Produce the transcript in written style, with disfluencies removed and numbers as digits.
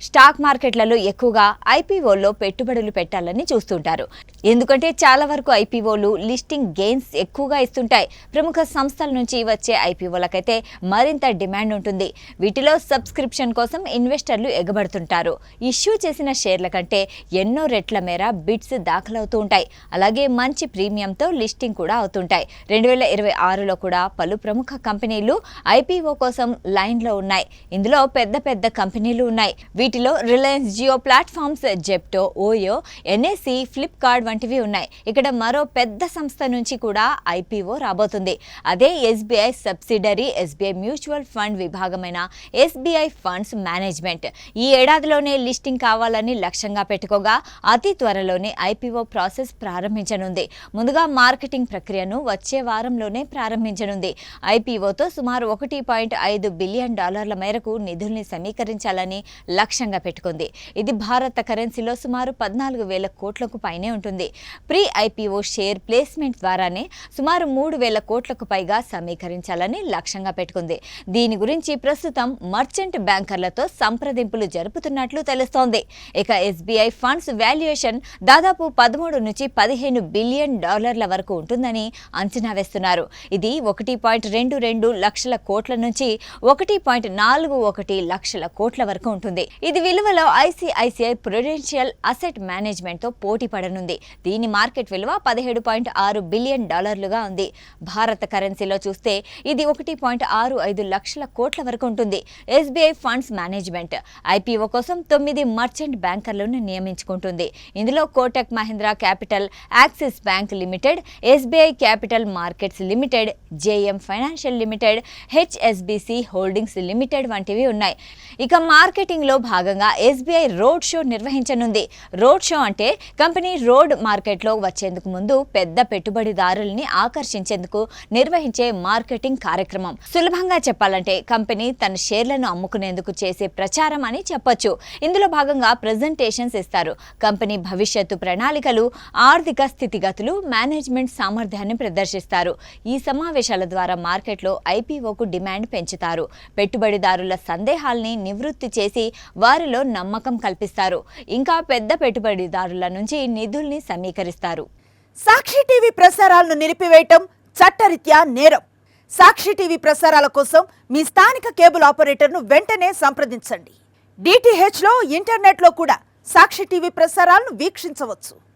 Stock మార్కెట్లలో ఎక్కువగా ఐపీఓల్లో పెట్టుబడులు పెట్టాలని చూస్తుంటారు. ఎందుకంటే చాలా వరకు ఐపీఓలు లిస్టింగ్ గెయిన్స్ ఎక్కువగా ఇస్తుంటాయి. ప్రముఖ సంస్థల నుంచి వచ్చే ఐపీఓలకైతే మరింత డిమాండ్ ఉంటుంది. వీటిలో సబ్స్క్రిప్షన్ కోసం ఇన్వెస్టర్లు ఎగబడుతుంటారు. ఇష్యూ చేసిన షేర్ల కంటే ఎన్నో రెట్ల మేర బిడ్స్ దాఖలవుతూ ఉంటాయి. అలాగే మంచి ప్రీమియంతో లిస్టింగ్ కూడా అవుతుంటాయి. 2026లో కూడా పలు ప్రముఖ కంపెనీలు ఐపీఓ కోసం లైన్లో ఉన్నాయి. ఇందులో పెద్ద పెద్ద కంపెనీలు ఉన్నాయి. వీటిలో Reliance Jio platforms, Zepto, OYO, NSC, Flipkart వంటివి ఉన్నాయి. ఇక్కడ మరో పెద్ద సంస్థ నుంచి కూడా ఐపీఓ రాబోతుంది. అదే SBI subsidiary SBI mutual fund విభాగమైన ఎస్బీఐ ఫండ్స్ మేనేజ్మెంట్. ఈ ఏడాదిలోనే లిస్టింగ్ కావాలని లక్ష్యంగా పెట్టుకోగా అతి త్వరలోనే ఐపీఓ ప్రాసెస్ ప్రారంభించనుంది. ముందుగా మార్కెటింగ్ ప్రక్రియను వచ్చే వారంలోనే ప్రారంభించనుంది. ఐపీఓతో సుమారు $1.5 బిలియన్ మేరకు నిధుల్ని సమీకరించాలని లక్ష్యంగా పెట్టుకుంది. ఇది భారత కరెన్సీలో సుమారు 14,000 కోట్లకు పైనే ఉంటుంది. ప్రీ ఐపీఓ షేర్ ప్లేస్మెంట్ ద్వారానే సుమారు 3,000 కోట్లకు పైగా సమీకరించాలని లక్ష్యంగా పెట్టుకుంది. దీని గురించి ప్రస్తుతం మర్చెంట్ బ్యాంకర్లతో సంప్రదింపులు జరుపుతున్నట్లు తెలుస్తోంది. ఇక ఎస్బీఐ ఫండ్స్ వాల్యుయేషన్ దాదాపు 13 నుంచి 15 బిలియన్ డాలర్ల వరకు ఉంటుందని అంచనా వేస్తున్నారు. ఇది 1.22 లక్షల కోట్ల నుంచి 1.41 లక్షల కోట్ల వరకు ఉంటుంది. ఇది విలువలో ఐసిఐసిఐ ప్రుడెన్షియల్ అసెట్ మేనేజ్మెంట్ తో పోటీ పడనుంది. దీని మార్కెట్ విలువ $17.6 బిలియన్ ఉంది. భారత కరెన్సీలో చూస్తే ఇది 1.65 లక్షల కోట్ల వరకు ఉంటుంది. ఎస్బీఐ ఫండ్స్ మేనేజ్మెంట్ ఐపీఓ కోసం 9 మర్చెంట్ బ్యాంకర్లను నియమించుకుంటుంది. ఇందులో Kotak Mahindra capital, Axis bank limited, SBI capital markets limited, JM financial limited, HSBC holdings limited వంటివి ఉన్నాయి. ఇక మార్కెటింగ్ లో భాగంగా ఎస్బీఐ రోడ్ షో నిర్వహించనుంది. రోడ్ షో అంటే కంపెనీ రోడ్ మార్కెట్లో వచ్చేందుకు ముందు పెద్ద పెట్టుబడిదారుల్ని ఆకర్షించేందుకు నిర్వహించే మార్కెటింగ్ కార్యక్రమం. సులభంగా చెప్పాలంటే కంపెనీ తన షేర్లను అమ్ముకునేందుకు చేసే ప్రచారం అని చెప్పొచ్చు. ఇందులో భాగంగా ప్రెజెంటేషన్స్ ఇస్తారు. కంపెనీ భవిష్యత్తు ప్రణాళికలు, ఆర్థిక స్థితిగతులు, మేనేజ్మెంట్ సామర్థ్యాన్ని ప్రదర్శిస్తారు. ఈ సమావేశాల ద్వారా మార్కెట్లో ఐపీఓకు డిమాండ్ పెంచుతారు. పెట్టుబడిదారుల సందేహాల్ని నివృత్తి చేసి వారిలో నమ్మకం కల్పిస్తారు. ఇంకా పెద్ద పెట్టుబడిదారుల నుంచి నిధుల్ని సమీకరిస్తారు. సాక్షి టీవీ ప్రసారాలను నిలిపివేయటం చట్టరీత్యా నేరం. సాక్షి టీవీ ప్రసారాల కోసం మీ స్థానిక కేబుల్ ఆపరేటర్ను వెంటనే సంప్రదించండి. డిటిహెచ్లో, ఇంటర్నెట్లో కూడా సాక్షి టీవీ ప్రసారాలను వీక్షించవచ్చు.